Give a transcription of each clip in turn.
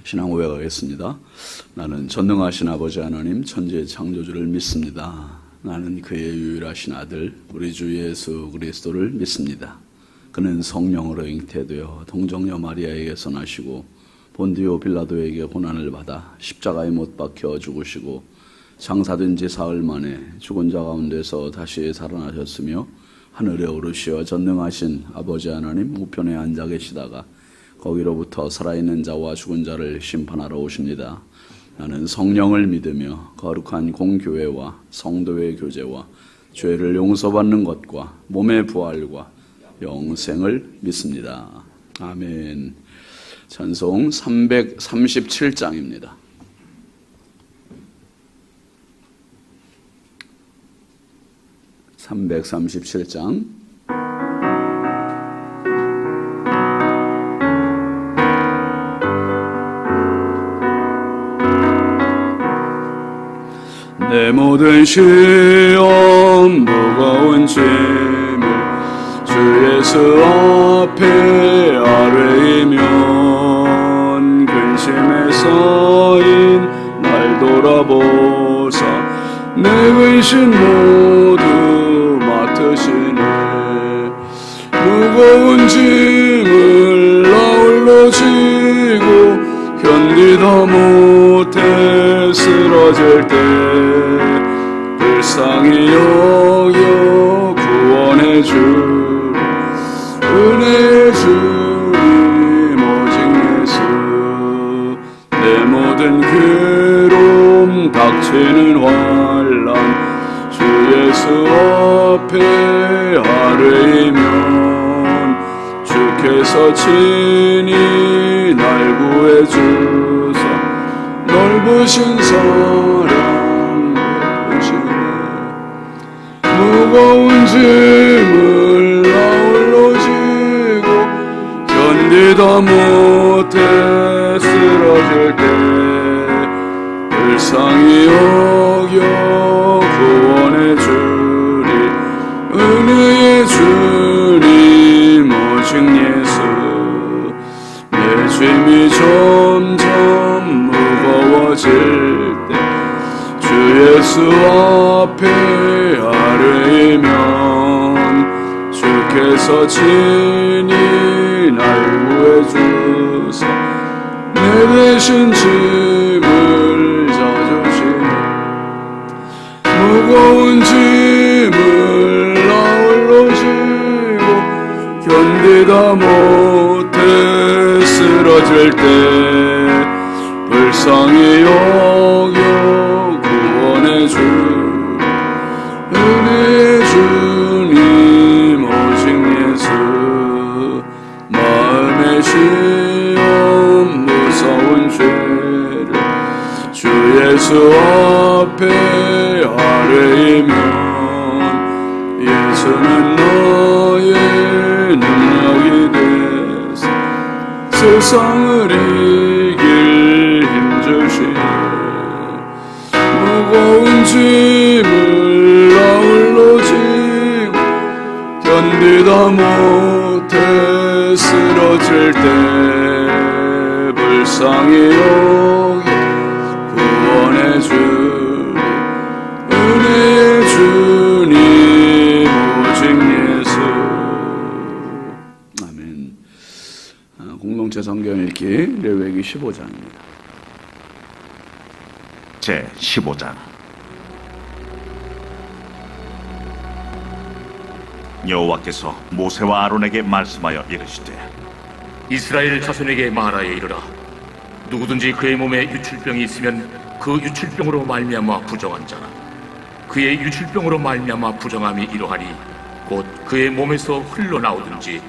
신앙 고백하겠습니다. 나는 전능하신 아버지 하나님 천지의 창조주를 믿습니다. 나는 그의 유일하신 아들 우리 주 예수 그리스도를 믿습니다. 그는 성령으로 잉태되어 동정녀 마리아에게서 나시고 본디오 빌라도에게 고난을 받아 십자가에 못 박혀 죽으시고 장사된 지 사흘 만에 죽은 자 가운데서 다시 살아나셨으며 하늘에 오르시어 전능하신 아버지 하나님 우편에 앉아 계시다가 거기로부터 살아있는 자와 죽은 자를 심판하러 오십니다. 나는 성령을 믿으며 거룩한 공교회와 성도의 교제와 죄를 용서받는 것과 몸의 부활과 영생을 믿습니다. 아멘. 찬송 337장입니다. 337장. 내 모든 시험 무거운 짐을 주 예수 앞에 아뢰이면 근심에 쌓인 날 돌아보사 내 근심 모두 맡으시네. 무거운 짐을 나홀로 지고 견디다 못해 쓰러질 때 불쌍히 여겨 구원해 주 은혜의 주님 오직 예수. 내 모든 괴로움 닥치는 환난 주 예수 앞에 아뢰이면 주께서 친히 날 구해 주사 넓으신 사랑 베푸시네. 무거운 짐을 나홀로 지고 견디다 못해 쓰러질 때 불쌍히 여겨 구원해 주리 은혜의 주님 오직 예수. 내 짐이 점점 무거워질 때 주 예수 앞에 아뢰이면 주께서 친히 날 구해 주사 내 대신 짐을 져주시네. 무거운 짐을 나홀로 지고 견디다 못해 쓰러질 때 불쌍히 여겨 구원해 주 은혜의 주님 오직 예수. 마음의 시험 무서운 죄를 주 예수 앞에 아뢰이면 예수는 너의 능력이 되사 세상을 이길 힘주시네. 무거운 짐을 나홀로 지고 견디다 못해 쓰러질 때 불쌍히 여기 구원해 주리 은혜의 주님 오직 예수. 아멘. 공동체 성경 읽기 레위기 15장입니다. 제 15장. 여호와께서 모세와 아론에게 말씀하여 이르시되 이스라엘 자손에게 말하여 이르라. 누구든지 그의 몸에 유출병이 있으면 그 유출병으로 말미암아 부정한 자나 그의 유출병으로 말미암아 부정함이 이러하니 곧 그의 몸에서 흘러나오든지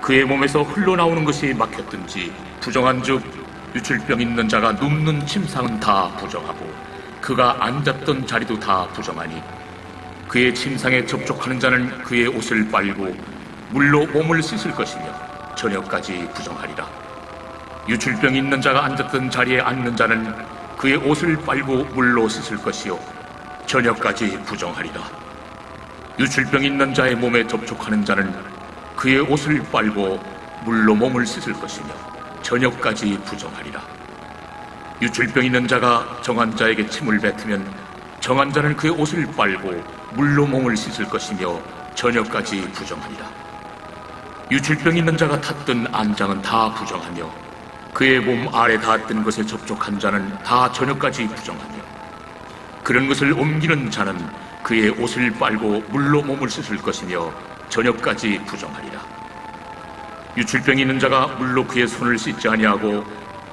그의 몸에서 흘러나오는 것이 막혔든지 부정한즉 유출병 있는 자가 눕는 침상은 다 부정하고 그가 앉았던 자리도 다 부정하니 그의 침상에 접촉하는 자는 그의 옷을 빨고 물로 몸을 씻을 것이며 저녁까지 부정하리라. 유출병 있는 자가 앉았던 자리에 앉는 자는 그의 옷을 빨고 물로 씻을 것이요 저녁까지 부정하리라. 유출병 있는 자의 몸에 접촉하는 자는 그의 옷을 빨고 물로 몸을 씻을 것이며 저녁까지 부정하리라. 유출병 있는 자가 정한 자에게 침을 뱉으면 정한 자는 그의 옷을 빨고 물로 몸을 씻을 것이며 저녁까지 부정하리라. 유출병 있는 자가 탔던 안장은 다 부정하며 그의 몸 아래 닿았던 것에 접촉한 자는 다 저녁까지 부정하며 그런 것을 옮기는 자는 그의 옷을 빨고 물로 몸을 씻을 것이며 저녁까지 부정하리라. 유출병이 있는 자가 물로 그의 손을 씻지 아니하고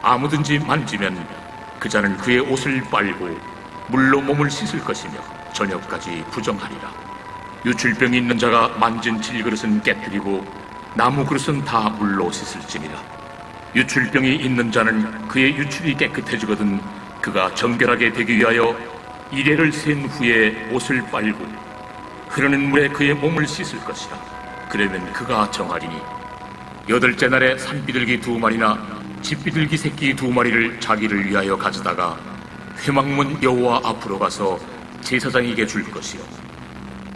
아무든지 만지면 그 자는 그의 옷을 빨고 물로 몸을 씻을 것이며 저녁까지 부정하리라. 유출병이 있는 자가 만진 질그릇은 깨뜨리고 나무 그릇은 다 물로 씻을지니라. 유출병이 있는 자는 그의 유출이 깨끗해지거든 그가 정결하게 되기 위하여 이레를 센 후에 옷을 빨고 흐르는 물에 그의 몸을 씻을 것이라. 그러면 그가 정하리니 여덟째 날에 산비둘기 2마리나 집비둘기 새끼 2마리를 자기를 위하여 가져다가 회막문 여호와 앞으로 가서 제사장에게 줄 것이요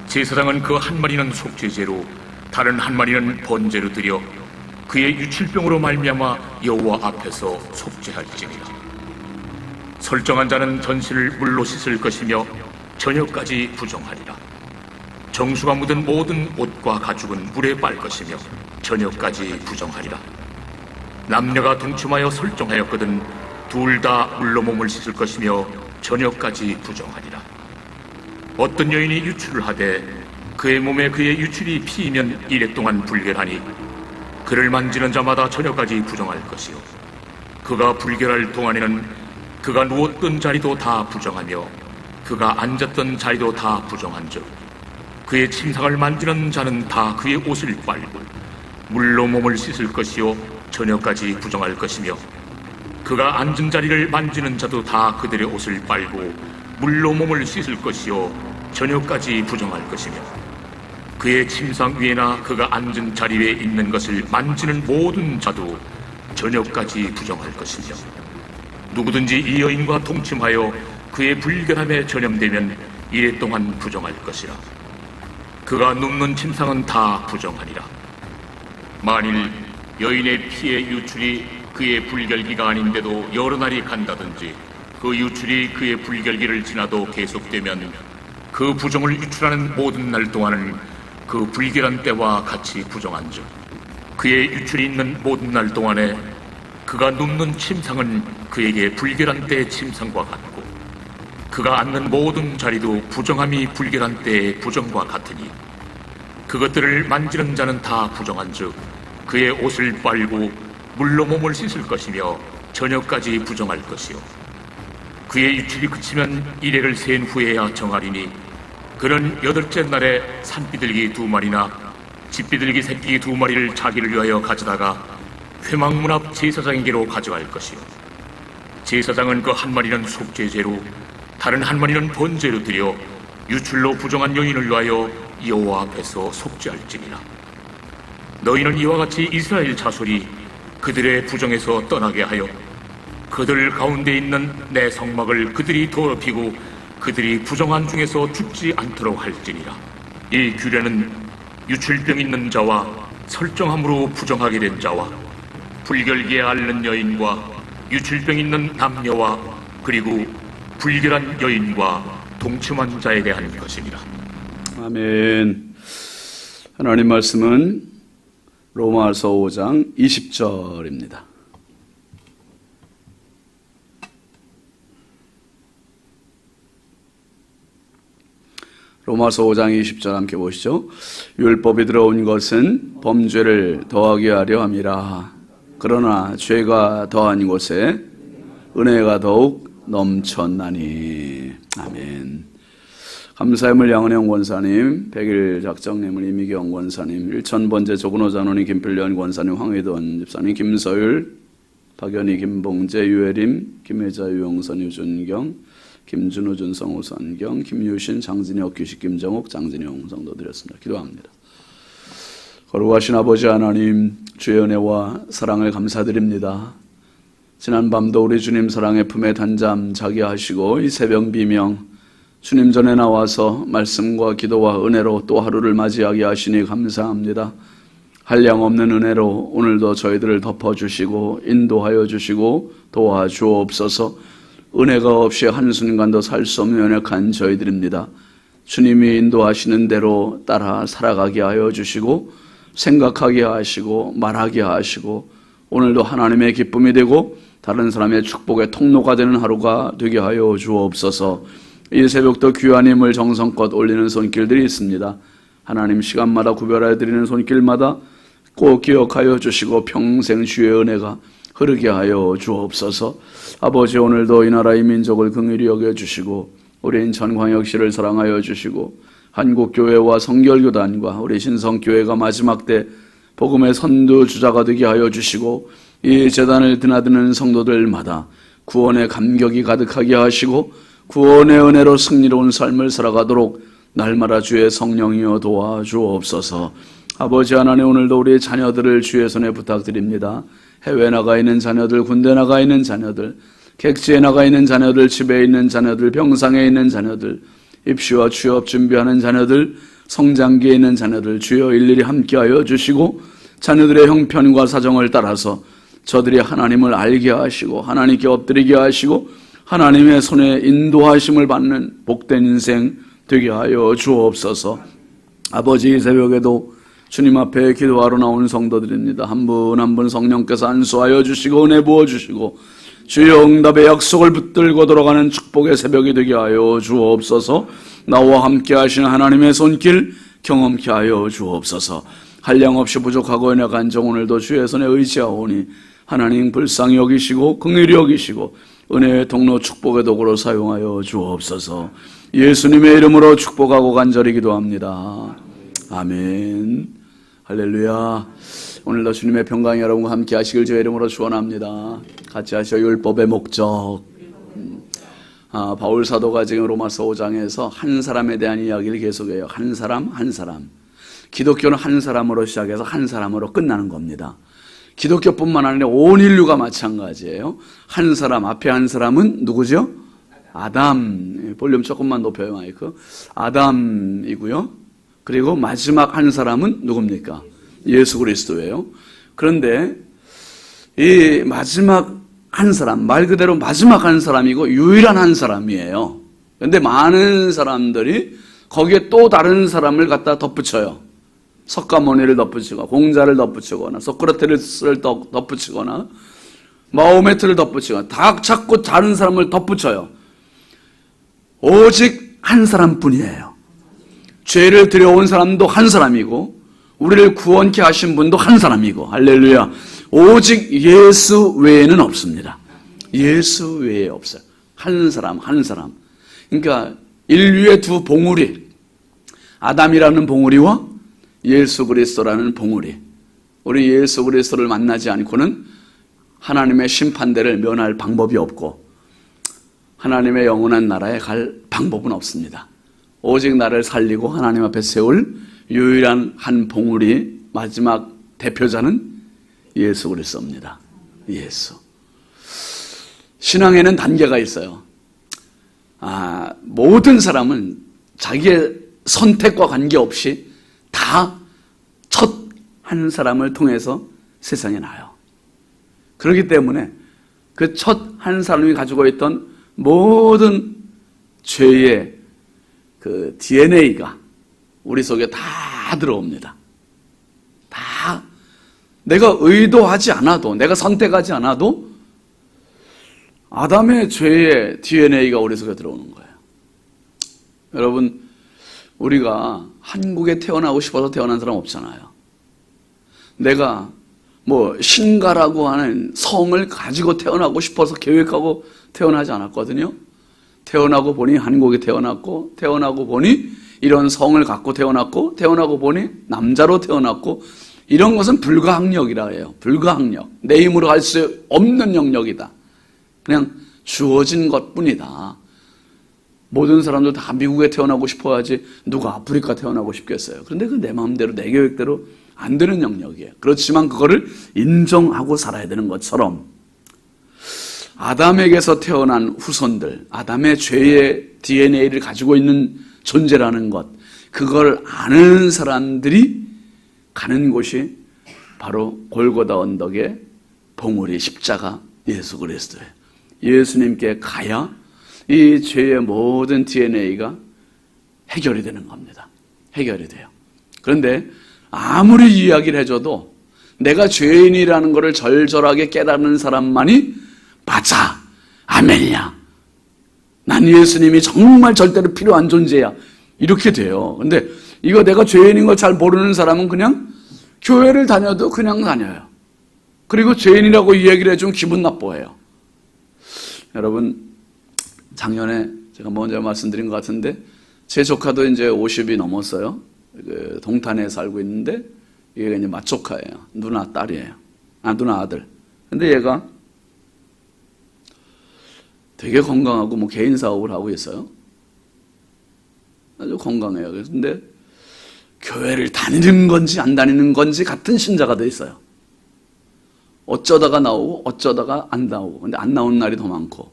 제사장은 그 한 마리는 속죄제로 다른 한 마리는 번제로 드려 그의 유출병으로 말미암아 여호와 앞에서 속죄할지니라. 설정한 자는 전신을 물로 씻을 것이며 저녁까지 부정하리라. 정수가 묻은 모든 옷과 가죽은 물에 빨 것이며 저녁까지 부정하리라. 남녀가 동침하여 설정하였거든 둘 다 물로 몸을 씻을 것이며 저녁까지 부정하리라. 어떤 여인이 유출을 하되 그의 몸에 그의 유출이 피이면 이래 동안 불결하니 그를 만지는 자마다 저녁까지 부정할 것이요 그가 불결할 동안에는 그가 누웠던 자리도 다 부정하며 그가 앉았던 자리도 다 부정한즉 그의 침상을 만지는 자는 다 그의 옷을 빨고 물로 몸을 씻을 것이요 저녁까지 부정할 것이며 그가 앉은 자리를 만지는 자도 다 그들의 옷을 빨고 물로 몸을 씻을 것이요 저녁까지 부정할 것이며 그의 침상 위에나 그가 앉은 자리 위에 있는 것을 만지는 모든 자도 저녁까지 부정할 것이며 누구든지 이 여인과 동침하여 그의 불결함에 전염되면 이래 동안 부정할 것이라. 그가 눕는 침상은 다 부정하니라. 만일 여인의 피의 유출이 그의 불결기가 아닌데도 여러 날이 간다든지 그 유출이 그의 불결기를 지나도 계속되면 그 부정을 유출하는 모든 날 동안은 그 불결한 때와 같이 부정한즉 그의 유출이 있는 모든 날 동안에 그가 눕는 침상은 그에게 불결한 때의 침상과 같고 그가 앉는 모든 자리도 부정함이 불결한 때의 부정과 같으니 그것들을 만지는 자는 다 부정한즉 그의 옷을 빨고 물로 몸을 씻을 것이며 저녁까지 부정할 것이요 그의 유출이 그치면 이래를 센 후에야 정하리니 그는 여덟째 날에 산비둘기 2마리나 집비둘기 새끼 2마리를 자기를 위하여 가져다가 회막문 앞 제사장에게로 가져갈 것이요 제사장은 그 한 마리는 속죄제로 다른 한 마리는 번제로 드려 유출로 부정한 여인을 위하여 여호와 앞에서 속죄할지니라. 너희는 이와 같이 이스라엘 자손이 그들의 부정에서 떠나게 하여 그들 가운데 있는 내 성막을 그들이 더럽히고 그들이 부정한 중에서 죽지 않도록 할지니라. 이 규례는 유출병 있는 자와 설정함으로 부정하게 된 자와 불결기에 앓는 여인과 유출병 있는 남녀와 그리고 불결한 여인과 동침한 자에 대한 것이니라. 아멘. 하나님 말씀은 로마서 5장 20절입니다. 로마서 5장 20절 함께 보시죠. 율법이 들어온 것은 범죄를 더하게 하려 함이라. 그러나 죄가 더한 곳에 은혜가 더욱 넘쳤나니. 아멘. 감사함을 양은영 권사님, 백일 작정님을 이미경 권사님, 일천번제 조근호 장로님, 김필련 권사님, 황희돈 집사님, 김서율, 박연희, 김봉재, 유혜림, 김혜자, 유영선, 유준경, 김준우, 준성우, 선경, 김유신, 장진혁, 규식, 김정옥, 장진영 성도 드렸습니다. 기도합니다. 거룩하신 아버지 하나님, 주의 은혜와 사랑을 감사드립니다. 지난 밤도 우리 주님 사랑의 품에 단잠 자게 하시고 이 새벽 비명 주님 전에 나와서 말씀과 기도와 은혜로 또 하루를 맞이하게 하시니 감사합니다. 한량없는 은혜로 오늘도 저희들을 덮어주시고 인도하여 주시고 도와주옵소서. 은혜가 없이 한순간도 살 수 없는 연약한 저희들입니다. 주님이 인도하시는 대로 따라 살아가게 하여 주시고 생각하게 하시고 말하게 하시고 오늘도 하나님의 기쁨이 되고 다른 사람의 축복의 통로가 되는 하루가 되게 하여 주옵소서. 이 새벽도 귀한 힘을 정성껏 올리는 손길들이 있습니다. 하나님 시간마다 구별하여 드리는 손길마다 꼭 기억하여 주시고 평생 주의 은혜가 흐르게 하여 주옵소서. 아버지 오늘도 이 나라의 민족을 긍휼히 여겨주시고 우리 인천광역시를 사랑하여 주시고 한국교회와 성결교단과 우리 신성교회가 마지막 때 복음의 선두주자가 되게 하여 주시고 이 재단을 드나드는 성도들마다 구원의 감격이 가득하게 하시고 구원의 은혜로 승리로운 삶을 살아가도록 날마다 주의 성령이여 도와주옵소서. 아버지 하나님 오늘도 우리의 자녀들을 주의 손에 부탁드립니다. 해외 나가 있는 자녀들, 군대 나가 있는 자녀들, 객지에 나가 있는 자녀들, 집에 있는 자녀들, 병상에 있는 자녀들, 입시와 취업 준비하는 자녀들, 성장기에 있는 자녀들 주여 일일이 함께하여 주시고 자녀들의 형편과 사정을 따라서 저들이 하나님을 알게 하시고 하나님께 엎드리게 하시고 하나님의 손에 인도하심을 받는 복된 인생 되게 하여 주옵소서. 아버지 이 새벽에도 주님 앞에 기도하러 나온 성도들입니다. 한 분 한 분 성령께서 안수하여 주시고 은혜 부어주시고 주의 응답의 약속을 붙들고 돌아가는 축복의 새벽이 되게 하여 주옵소서. 나와 함께 하시는 하나님의 손길 경험케 하여 주옵소서. 한량없이 부족하고 연약한 종 오늘도 주의 손에 의지하오니 하나님 불쌍히 여기시고 긍휼히 여기시고 은혜의 통로 축복의 도구로 사용하여 주옵소서. 예수님의 이름으로 축복하고 간절히 기도합니다. 아멘. 할렐루야. 오늘도 주님의 평강이 여러분과 함께 하시길 주의 이름으로 축원합니다. 같이 하시어 율법의 목적. 바울 사도가 지금 로마서 5장에서 한 사람에 대한 이야기를 계속해요. 한 사람 한 사람. 기독교는 한 사람으로 시작해서 한 사람으로 끝나는 겁니다. 기독교뿐만 아니라 온 인류가 마찬가지예요. 한 사람, 앞에 한 사람은 누구죠? 아담. 볼륨 조금만 높여요, 마이크. 아담이고요. 그리고 마지막 한 사람은 누굽니까? 예수 그리스도예요. 그런데 이 마지막 한 사람, 말 그대로 마지막 한 사람이고 유일한 한 사람이에요. 그런데 많은 사람들이 거기에 또 다른 사람을 갖다 덧붙여요. 석가모니를 덧붙이고 공자를 덧붙이거나 소크라테스를 덧붙이거나 마호메트를 덧붙이거나 다 자꾸 다른 사람을 덧붙여요. 오직 한 사람뿐이에요. 죄를 들여온 사람도 한 사람이고 우리를 구원케 하신 분도 한 사람이고 할렐루야. 오직 예수 외에는 없습니다. 예수 외에 없어요. 한 사람 한 사람. 그러니까 인류의 두 봉우리, 아담이라는 봉우리와 예수 그리스도라는 봉우리. 우리 예수 그리스도를 만나지 않고는 하나님의 심판대를 면할 방법이 없고 하나님의 영원한 나라에 갈 방법은 없습니다. 오직 나를 살리고 하나님 앞에 세울 유일한 한 봉우리 마지막 대표자는 예수 그리스도입니다. 예수. 신앙에는 단계가 있어요. 모든 사람은 자기의 선택과 관계없이 다 첫 한 사람을 통해서 세상에 나요. 그렇기 때문에 그 첫 한 사람이 가지고 있던 모든 죄의 그 DNA가 우리 속에 다 들어옵니다. 다 내가 의도하지 않아도, 내가 선택하지 않아도 아담의 죄의 DNA가 우리 속에 들어오는 거예요. 여러분, 우리가 한국에 태어나고 싶어서 태어난 사람 없잖아요. 내가 신가라고 하는 성을 가지고 태어나고 싶어서 계획하고 태어나지 않았거든요. 태어나고 보니 한국에 태어났고, 태어나고 보니 이런 성을 갖고 태어났고, 태어나고 보니 남자로 태어났고, 이런 것은 불가항력이라 해요. 불가항력. 내 힘으로 할 수 없는 영역이다. 그냥 주어진 것뿐이다. 모든 사람들 다 미국에 태어나고 싶어야지 누가 아프리카 태어나고 싶겠어요. 그런데 그 내 마음대로 내 계획대로 안 되는 영역이에요. 그렇지만 그거를 인정하고 살아야 되는 것처럼 아담에게서 태어난 후손들, 아담의 죄의 DNA를 가지고 있는 존재라는 것, 그걸 아는 사람들이 가는 곳이 바로 골고다 언덕의 봉우리 십자가 예수 그리스도예요. 예수님께 가야 이 죄의 모든 DNA가 해결이 되는 겁니다. 해결이 돼요. 그런데 아무리 이야기를 해줘도 내가 죄인이라는 것을 절절하게 깨닫는 사람만이 맞아, 아멘이야, 난 예수님이 정말 절대로 필요한 존재야, 이렇게 돼요. 근데 이거 내가 죄인인 걸 잘 모르는 사람은 그냥 교회를 다녀도 그냥 다녀요. 그리고 죄인이라고 이야기를 해주면 기분 나빠해요. 여러분, 작년에 제가 먼저 말씀드린 것 같은데 제 조카도 이제 50이 넘었어요. 그 동탄에 살고 있는데 얘가 이제 맏조카예요. 누나 딸이에요. 누나 아들. 근데 얘가 되게 건강하고 뭐 개인 사업을 하고 있어요. 아주 건강해요. 근데 교회를 다니는 건지 안 다니는 건지 같은 신자가 돼 있어요. 어쩌다가 나오고 어쩌다가 안 나오고. 근데 안 나오는 날이 더 많고.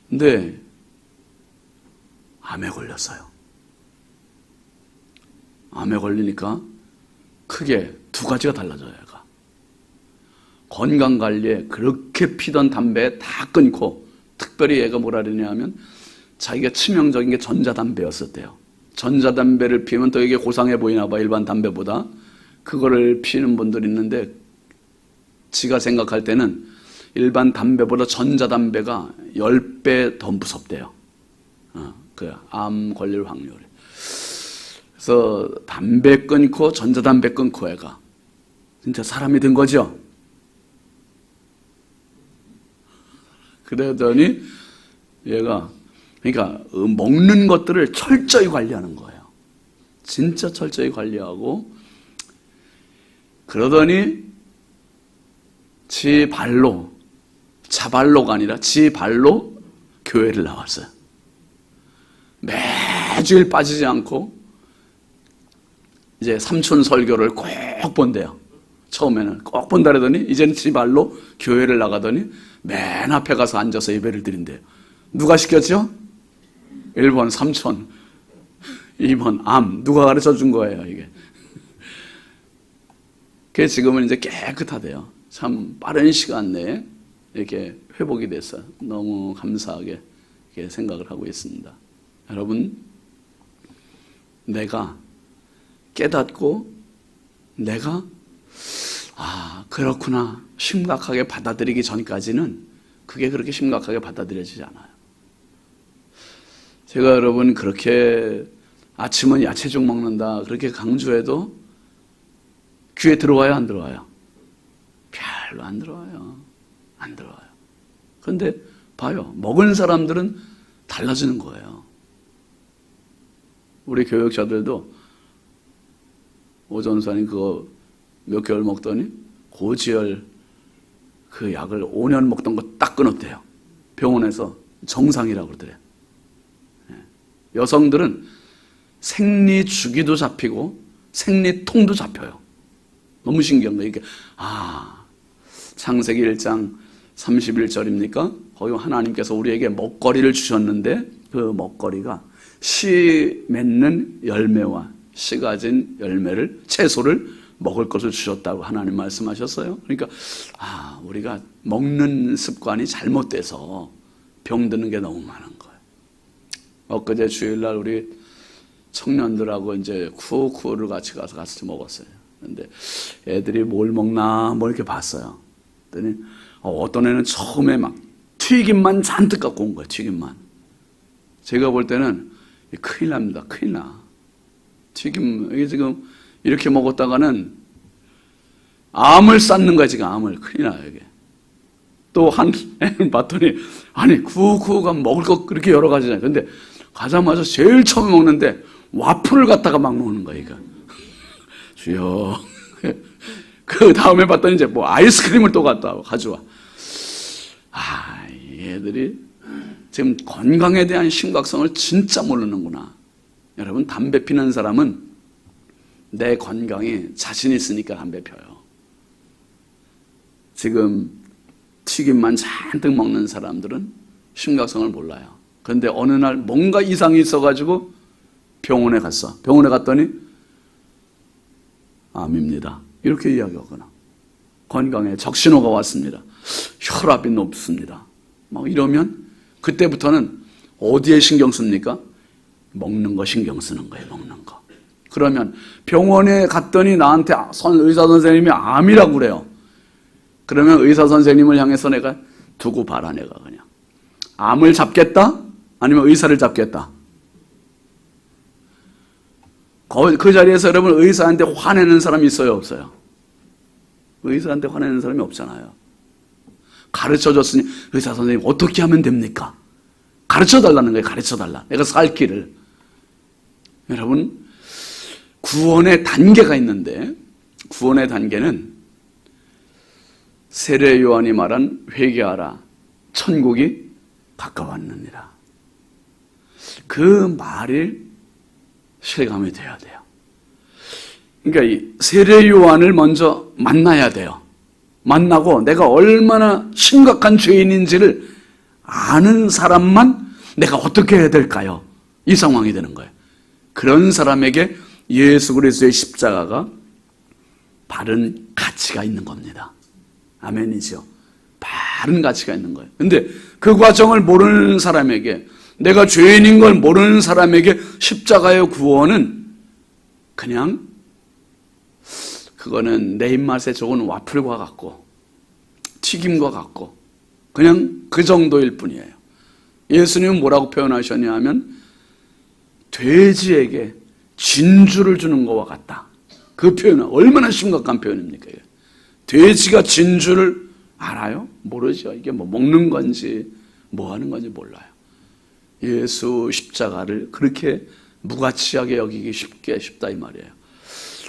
근데 암에 걸렸어요. 암에 걸리니까 크게 두 가지가 달라져요. 얘가 건강관리에 그렇게 피던 담배 다 끊고, 특별히 얘가 뭐라 그러냐면 자기가 치명적인 게 전자담배였었대요. 전자담배를 피우면 더 이게 고상해 보이나 봐, 일반 담배보다. 그거를 피우는 분들이 있는데 지가 생각할 때는 일반 담배보다 전자담배가 10배 더 무섭대요. 그 암 걸릴 확률이. 그래서 담배 끊고 전자담배 끊고 애가 진짜 사람이 된 거죠. 그러더니 얘가 그러니까 먹는 것들을 철저히 관리하는 거예요. 진짜 철저히 관리하고, 그러더니 지 발로, 자발로가 아니라 지 발로 교회를 나왔어요. 매주일 빠지지 않고 이제 삼촌 설교를 꼭 본대요. 처음에는 꼭 본다 그러더니 이제는 지 발로 교회를 나가더니 맨 앞에 가서 앉아서 예배를 드린대요. 누가 시켰죠? 1번 삼촌, 2번 암. 누가 가르쳐 준 거예요, 이게. 그게 지금은 이제 깨끗하대요. 참 빠른 시간 내에 이렇게 회복이 됐어요. 너무 감사하게 이렇게 생각을 하고 있습니다. 여러분, 내가 깨닫고 내가 그렇구나 심각하게 받아들이기 전까지는 그게 그렇게 심각하게 받아들여지지 않아요. 제가 여러분 그렇게 아침은 야채죽 먹는다 그렇게 강조해도 귀에 들어와요, 안 들어와요? 별로 안 들어와요. 안 들어와요. 그런데 봐요, 먹은 사람들은 달라지는 거예요. 우리 교역자들도 오전사님 그거 몇 개월 먹더니 고지혈 그 약을 5년 먹던 거 딱 끊었대요. 병원에서 정상이라고 그러더래요. 여성들은 생리주기도 잡히고 생리통도 잡혀요. 너무 신기한 거예요. 이게 창세기 1장 31절입니까? 거기 하나님께서 우리에게 먹거리를 주셨는데 그 먹거리가 씨 맺는 열매와 씨 가진 열매를, 채소를 먹을 것을 주셨다고 하나님 말씀하셨어요. 그러니까 우리가 먹는 습관이 잘못돼서 병드는 게 너무 많은 거예요. 엊그제 주일날 우리 청년들하고 이제 쿠쿠를 같이 가서 같이 먹었어요. 근데 애들이 뭘 먹나 뭐 이렇게 봤어요. 그랬더니 어떤 애는 처음에 막 튀김만 잔뜩 갖고 온 거예요. 튀김만. 제가 볼 때는 큰일 납니다. 큰일 나. 튀김, 이게 지금 이렇게 먹었다가는 암을 쌓는 거야, 지금 암을. 큰일 나요, 이게. 또 한 애를 봤더니, 쿠쿠가 먹을 거 그렇게 여러 가지잖아요. 근데 가자마자 제일 처음에 먹는데 와플을 갖다가 막 먹는 거야, 이거. 주여. 그 다음에 봤더니 이제 뭐 아이스크림을 또 갖다 가져와. 얘들이 지금 건강에 대한 심각성을 진짜 모르는구나. 여러분, 담배 피는 사람은 내 건강에 자신 있으니까 담배 펴요. 지금 튀김만 잔뜩 먹는 사람들은 심각성을 몰라요. 그런데 어느 날 뭔가 이상이 있어가지고 병원에 갔어. 병원에 갔더니 암입니다. 이렇게 이야기하거나 건강에 적신호가 왔습니다. 혈압이 높습니다. 막 이러면 그때부터는 어디에 신경 씁니까? 먹는 거 신경 쓰는 거예요. 먹는 거. 그러면 병원에 갔더니 나한테 의사 선생님이 암이라고 그래요. 그러면 의사 선생님을 향해서 내가 두고 봐라. 내가 그냥 암을 잡겠다? 아니면 의사를 잡겠다? 그 자리에서 여러분 의사한테 화내는 사람이 있어요? 없어요? 의사한테 화내는 사람이 없잖아요. 가르쳐줬으니 의사 선생님 어떻게 하면 됩니까? 가르쳐달라는 거예요. 가르쳐달라. 내가 살 길을. 여러분 구원의 단계가 있는데 구원의 단계는 세례 요한이 말한 회개하라 천국이 가까웠느니라. 그 말이 실감이 돼야 돼요. 그러니까 이 세례 요한을 먼저 만나야 돼요. 만나고 내가 얼마나 심각한 죄인인지를 아는 사람만 내가 어떻게 해야 될까요? 이 상황이 되는 거예요. 그런 사람에게 예수 그리스도의 십자가가 바른 가치가 있는 겁니다. 아멘이죠. 바른 가치가 있는 거예요. 근데 그 과정을 모르는 사람에게, 내가 죄인인 걸 모르는 사람에게 십자가의 구원은 그냥 그거는 내 입맛에 좋은 와플과 같고 튀김과 같고 그냥 그 정도일 뿐이에요. 예수님은 뭐라고 표현하셨냐 하면 돼지에게 진주를 주는 것과 같다. 그 표현은 얼마나 심각한 표현입니까? 돼지가 진주를 알아요? 모르죠. 이게 뭐 먹는 건지 뭐 하는 건지 몰라요. 예수 십자가를 그렇게 무가치하게 여기기 쉽다 이 말이에요.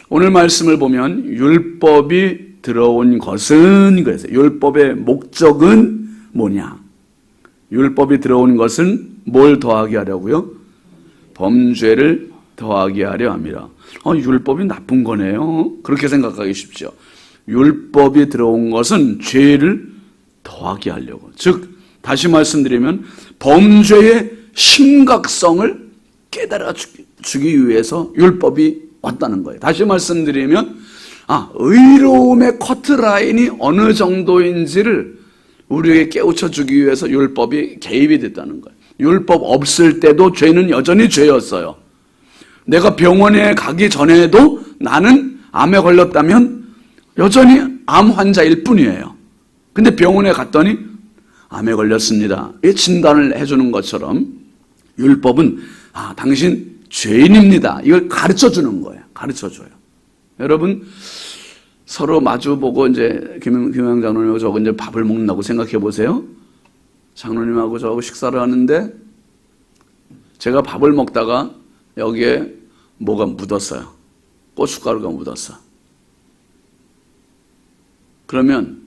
오늘 말씀을 보면 율법이 들어온 것은 그래서 율법의 목적은 뭐냐? 율법이 들어온 것은 뭘 더하게 하려고요? 범죄를 더하게 하려 함이라. 율법이 나쁜 거네요. 그렇게 생각하기 쉽죠. 율법이 들어온 것은 죄를 더하게 하려고. 즉 다시 말씀드리면 범죄의 심각성을 깨달아 주기 위해서 율법이 왔다는 거예요. 다시 말씀드리면 의로움의 커트라인이 어느 정도인지를 우리에게 깨우쳐 주기 위해서 율법이 개입이 됐다는 거예요. 율법 없을 때도 죄는 여전히 죄였어요. 내가 병원에 가기 전에도 나는 암에 걸렸다면 여전히 암 환자일 뿐이에요. 근데 병원에 갔더니 암에 걸렸습니다. 이 진단을 해주는 것처럼 율법은 당신 죄인입니다. 이걸 가르쳐 주는 거예요. 가르쳐 줘요. 여러분 서로 마주보고 이제 김영 장로님하고 저하고 이제 밥을 먹는다고 생각해 보세요. 장로님하고 저하고 식사를 하는데 제가 밥을 먹다가 여기에 뭐가 묻었어요. 고춧가루가 묻었어. 그러면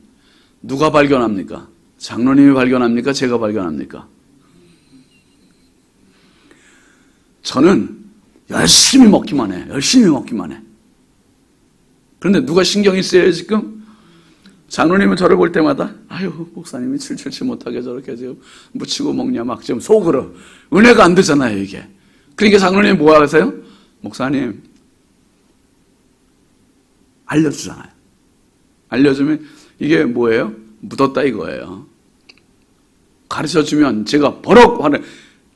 누가 발견합니까? 장로님이 발견합니까? 제가 발견합니까? 저는 열심히 먹기만 해. 열심히 먹기만 해. 그런데 누가 신경이 쓰여요 지금? 장로님은 저를 볼 때마다 목사님이 칠칠치 못하게 저렇게 지금 묻히고 먹냐 막 지금 속으로 은혜가 안 되잖아요 이게. 그러니까 장로님이 뭐 하세요? 목사님 알려주잖아요. 알려주면 이게 뭐예요? 묻었다 이거예요. 가르쳐주면 제가 버럭 화내.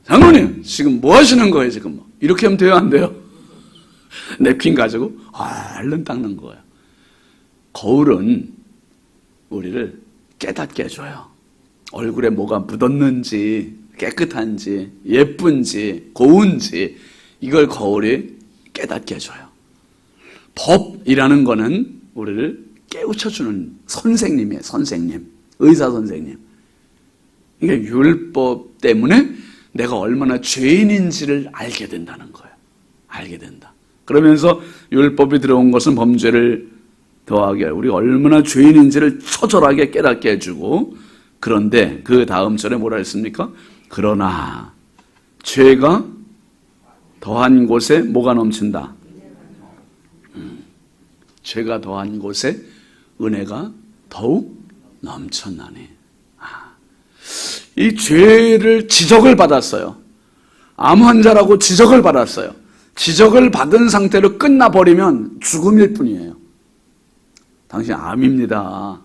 장로님 지금 뭐 하시는 거예요 지금? 이렇게 하면 돼요 안 돼요? 냅킨 가지고 얼른 닦는 거예요. 거울은 우리를 깨닫게 해줘요. 얼굴에 뭐가 묻었는지 깨끗한지 예쁜지 고운지 이걸 거울이 깨닫게 해줘요. 법이라는 거는 우리를 깨우쳐주는 선생님이에요. 선생님, 의사 선생님. 그러니까 율법 때문에 내가 얼마나 죄인인지를 알게 된다는 거예요. 알게 된다. 그러면서 율법이 들어온 것은 범죄를 더하게 하고 우리가 얼마나 죄인인지를 처절하게 깨닫게 해주고, 그런데 그 다음 절에 뭐라 했습니까? 그러나 죄가 더한 곳에 뭐가 넘친다? 죄가 더한 곳에 은혜가 더욱 넘쳤나니. 이 죄를 지적을 받았어요. 암 환자라고 지적을 받았어요. 지적을 받은 상태로 끝나버리면 죽음일 뿐이에요. 당신 암입니다.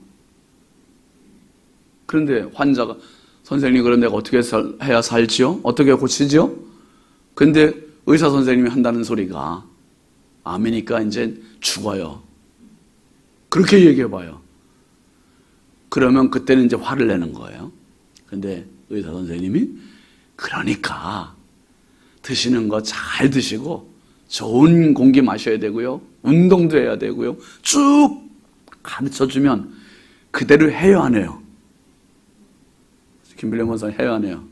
그런데 환자가 선생님 그럼 내가 어떻게 해야 살지요? 어떻게 고치지요? 근데 의사 선생님이 한다는 소리가 암이니까 이제 죽어요. 그렇게 얘기해봐요. 그러면 그때는 이제 화를 내는 거예요. 근데 의사 선생님이 그러니까 드시는 거 잘 드시고 좋은 공기 마셔야 되고요. 운동도 해야 되고요. 쭉 가르쳐주면 그대로 해요, 안 해요? 김bil령 권사님 해요, 안 해요?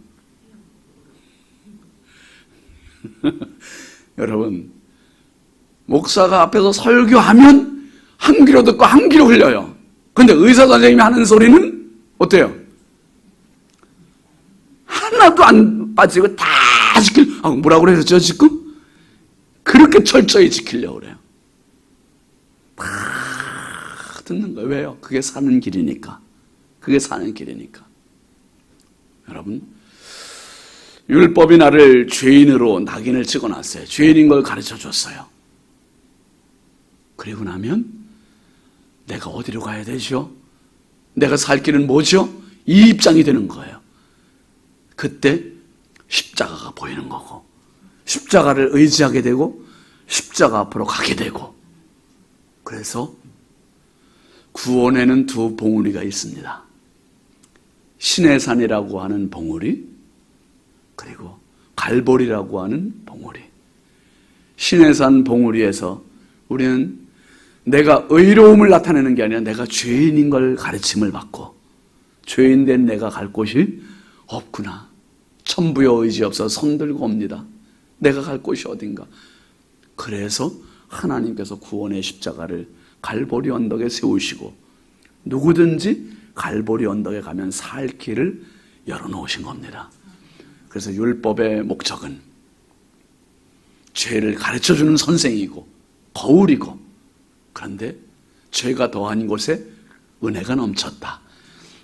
여러분, 목사가 앞에서 설교하면 한 귀로 듣고 한 귀로 흘려요. 근데 의사 선생님이 하는 소리는 어때요? 하나도 안 빠지고 다 뭐라고 그랬죠 지금? 그렇게 철저히 지키려고 그래요. 다 듣는 거예요. 왜요? 그게 사는 길이니까. 그게 사는 길이니까. 여러분, 율법이 나를 죄인으로 낙인을 찍어놨어요. 죄인인 걸 가르쳐줬어요. 그리고 나면 내가 어디로 가야 되죠? 내가 살 길은 뭐죠? 이 입장이 되는 거예요. 그때 십자가가 보이는 거고, 십자가를 의지하게 되고 십자가 앞으로 가게 되고. 그래서 구원에는 두 봉우리가 있습니다. 신의 산이라고 하는 봉우리, 그리고 갈보리라고 하는 봉우리. 신의 산 봉우리에서 우리는 내가 의로움을 나타내는 게 아니라 내가 죄인인 걸 가르침을 받고, 죄인된 내가 갈 곳이 없구나. 천부여 의지 없어 손 들고 옵니다. 내가 갈 곳이 어딘가. 그래서 하나님께서 구원의 십자가를 갈보리 언덕에 세우시고 누구든지 갈보리 언덕에 가면 살 길을 열어놓으신 겁니다. 그래서 율법의 목적은 죄를 가르쳐주는 선생이고 거울이고, 그런데 죄가 더한 곳에 은혜가 넘쳤다.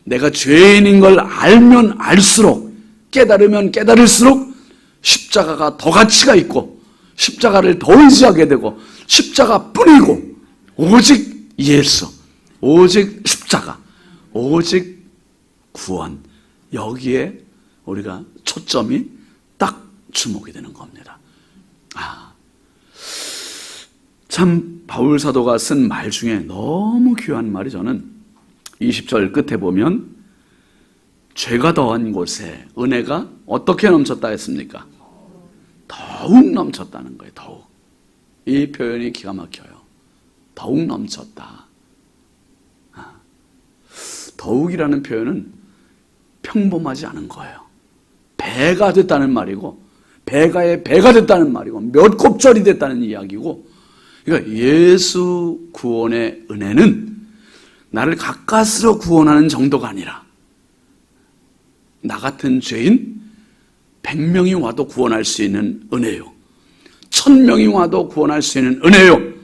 내가 죄인인 걸 알면 알수록, 깨달으면 깨달을수록 십자가가 더 가치가 있고 십자가를 더 의지하게 되고, 십자가뿐이고 오직 예수, 오직 십자가, 오직 구원, 여기에 우리가 초점이 딱 주목이 되는 겁니다. 참 바울 사도가 쓴 말 중에 너무 귀한 말이, 저는 20절 끝에 보면 죄가 더한 곳에 은혜가 어떻게 넘쳤다 했습니까? 더욱 넘쳤다는 거예요. 더욱. 이 표현이 기가 막혀요. 더욱 넘쳤다. 더욱이라는 표현은 평범하지 않은 거예요. 배가 됐다는 말이고, 배가의 배가 됐다는 말이고, 몇 곱절이 됐다는 이야기고, 그러니까 예수 구원의 은혜는 나를 가까스로 구원하는 정도가 아니라 나 같은 죄인 100명이 와도 구원할 수 있는 은혜요, 1000명이 와도 구원할 수 있는 은혜요,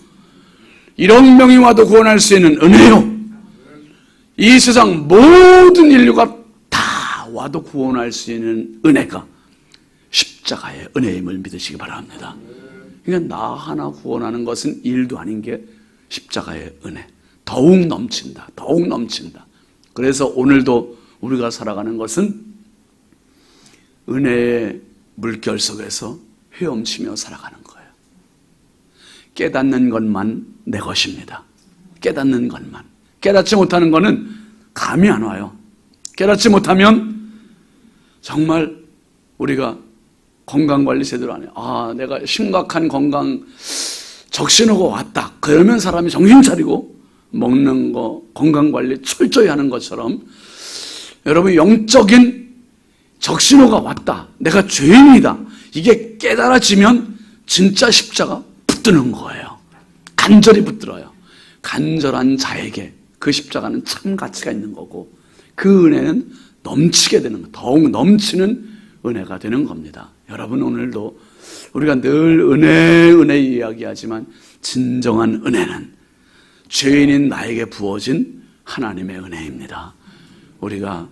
1억 명이 와도 구원할 수 있는 은혜요, 이 세상 모든 인류가 다 와도 구원할 수 있는 은혜가 십자가의 은혜임을 믿으시기 바랍니다. 그러니까 나 하나 구원하는 것은 일도 아닌 게 십자가의 은혜. 더욱 넘친다. 더욱 넘친다. 그래서 오늘도 우리가 살아가는 것은 은혜의 물결 속에서 헤엄치며 살아가는 거예요. 깨닫는 것만 내 것입니다. 깨닫는 것만. 깨닫지 못하는 것은 감이 안 와요. 깨닫지 못하면 정말 우리가 건강관리 제대로 안 해요. 내가 심각한 건강 적신호가 왔다. 그러면 사람이 정신 차리고 먹는 거, 건강관리 철저히 하는 것처럼, 여러분 영적인 적신호가 왔다. 내가 죄인이다. 이게 깨달아지면 진짜 십자가 붙드는 거예요. 간절히 붙들어요. 간절한 자에게 그 십자가는 참 가치가 있는 거고, 그 은혜는 넘치게 되는 거, 더욱 넘치는 은혜가 되는 겁니다. 여러분, 오늘도 우리가 늘 은혜 이야기하지만 진정한 은혜는 죄인인 나에게 부어진 하나님의 은혜입니다. 우리가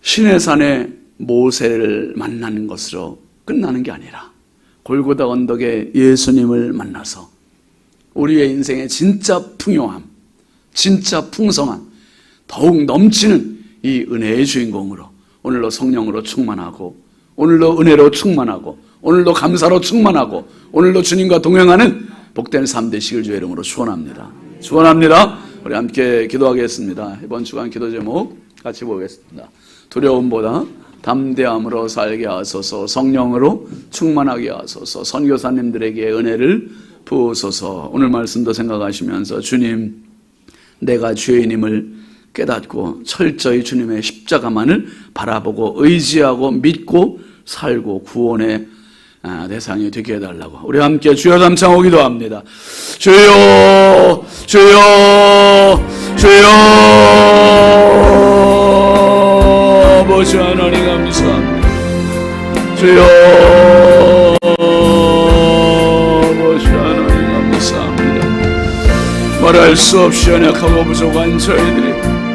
시내산에 모세를 만나는 것으로 끝나는 게 아니라 골고다 언덕에 예수님을 만나서 우리의 인생의 진짜 풍요함, 진짜 풍성함, 더욱 넘치는 이 은혜의 주인공으로 오늘도 성령으로 충만하고, 오늘도 은혜로 충만하고, 오늘도 감사로 충만하고, 오늘도 주님과 동행하는 복된 삶 되시길 주의 이름으로 축원합니다. 축원합니다. 우리 함께 기도하겠습니다. 이번 주간 기도 제목 같이 보겠습니다. 두려움보다 담대함으로 살게 하소서. 성령으로 충만하게 하소서. 선교사님들에게 은혜를 부으소서. 오늘 말씀도 생각하시면서 주님, 내가 죄인임을 깨닫고 철저히 주님의 십자가만을 바라보고 의지하고 믿고 살고 구원의 대상이 되게 해달라고 우리 함께 주여 삼창하고 기도합니다. 주여, 주여, 주여. 아버지 하나님 감사합니다. 주여, 아버지 하나님 감사합니다. 말할 수 없이 연약하고 부족한 저희들이